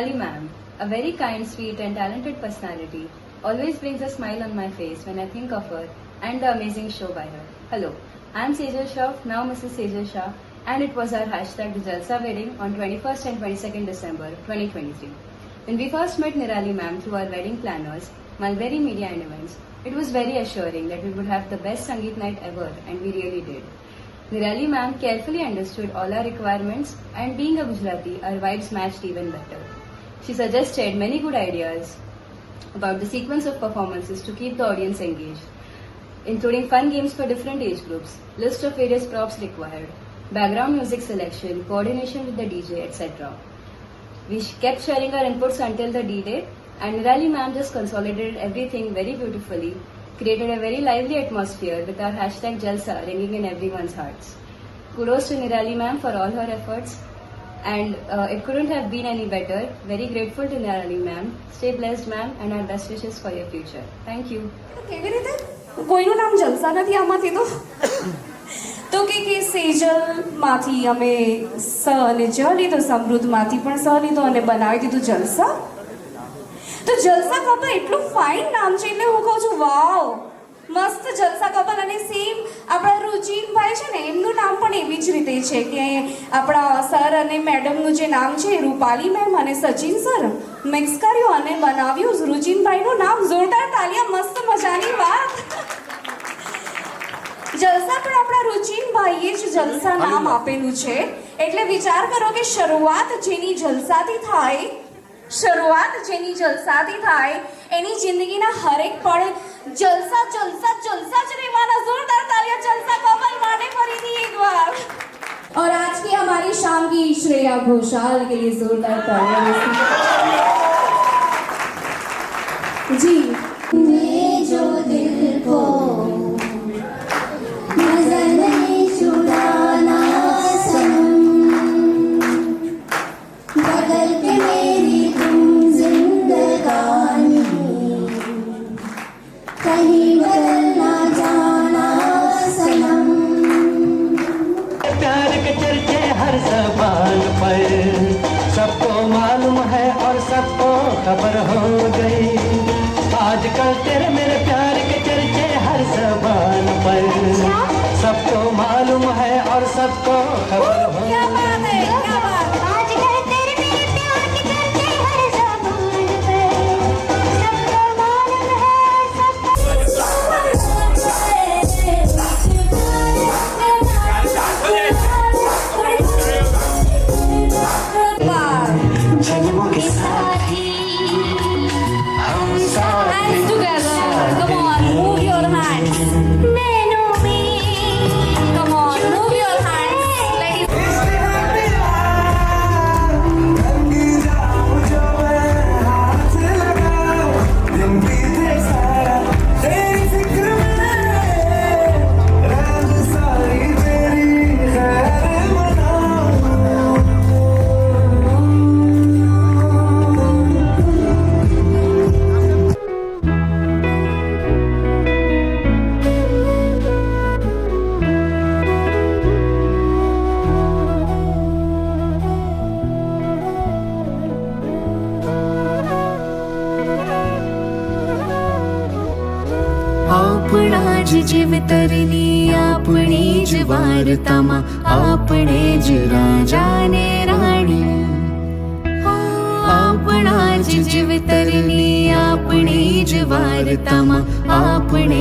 Nirali ma'am, a very kind, sweet and talented personality, always brings a smile on my face when I think of her and the amazing show by her. Hello, I am Sejal Shah, now Mrs. Sejal Shah, and it was our hashtag The Jalsa wedding on 21st and 22nd December 2023. When we first met Nirali ma'am through our wedding planners, Mulberry Media and Events, it was very assuring that we would have the best Sangeet night ever, and we really did. Nirali ma'am carefully understood all our requirements, and being a Gujarati, our vibes matched even better. She suggested many good ideas about the sequence of performances to keep the audience engaged, including fun games for different age groups, list of various props required, background music selection, coordination with the DJ, etc. We kept sharing our inputs until the D-Day, and Nirali ma'am just consolidated everything very beautifully, created a very lively atmosphere with our hashtag Jalsa ringing in everyone's hearts. Kudos to Nirali ma'am for all her efforts, and it couldn't have been any better. Very grateful to Nirali ma'am. Stay blessed ma'am, and our best wishes for your future. Thank you. કેવી રીતે કોઈનું નામ જલસા નથી આમાંથી તો કે સેજલમાંથી અમે સ અને જ લીધો, સમૃદ્ધમાંથી પણ સ લીધો અને બનાવી દીધું જલસા. તો જલસા કપલ એટલું ફાઇન નામ છે એટલે હું કહું છું વાવ, મસ્ત જલસા કપલ. અને સેમ આપણા રુચિનભાઈ છે ને, એમનું નામ પણ એવી જ રીતે છે કે આપણા સર અને મેડમનું જે નામ છે રૂપાલી મેમ અને સચિન સર મિક્સ કર્યું અને બનાવ્યું રુચિનભાઈનું નામ. જોરદાર તાલિયા, મસ્ત મજાની વાત. જલસા પણ આપણા રુચિનભાઈએ જ જલસા નામ આપેલું છે. એટલે વિચાર કરો કે શરૂઆત જેની જલસાથી થાય એની જિંદગીના હરેક પળ જલસા જલસા જલસા જ રહેવાના. જોરદાર તાલિયા જલસા કપલ માટે ફરીથી એક વાર. और आज की हमारी शाम की श्रेया घोषाल के लिए जोरदार तालियां जी. मैं जो दिल को नजर नहीं चुराना सनम, बदल के मेरी तुम जिंदगानी कहीं बदल ना जाना सनम. प्यार के चर्चे हर ज़बान पर सबको मालूम है और सबको खबर हो गई. आजकल तेरे मेरे प्यार के चर्चे हर ज़बान पर सबको मालूम है और सबको खबर हो गई. क्या बात है, क्या बात. आजकल तेरे मेरे प्यार के चर्चे हर ज़बान पे सबको मालूम है सबको. जन्मों के साथी हम साथ Hands together. Come on, move your hands. नैनों में Come on, move your hands. Ladies. આપણા જ જીવતરની આપણી જ વાર્તામાં આપણે જ રાજા ને રાણી. આપણા જ જીવતરની આપણી જ વાર્તામાં આપણે